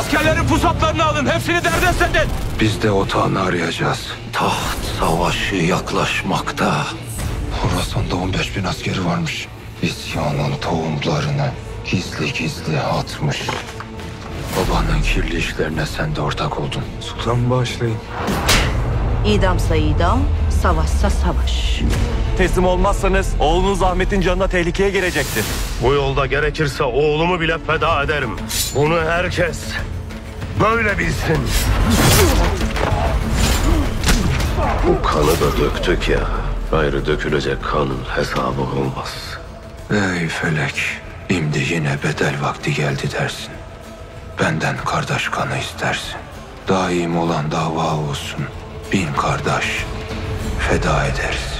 Askerlerin pusatlarını alın. Hepsini derde sedin. Biz de otağını arayacağız. Taht savaşı yaklaşmakta. Horasan'da 15 bin askeri varmış. İsyanın tohumlarını gizli gizli atmış. Babanın kirli işlerine sen de ortak oldun. Sultan bağışlayın. İdamsa idam, savaşsa savaş. Teslim olmazsanız oğlunuz Ahmet'in canına tehlikeye girecektir. Bu yolda gerekirse oğlumu bile feda ederim. Bunu herkes böyle bilsin. Bu kanı da döktük ya. Gayrı dökülecek kanın hesabı olmaz. Ey felek, şimdi yine bedel vakti geldi dersin. Benden kardeş kanı istersin. Daim olan dava olsun. 1000 kardeş feda ederiz.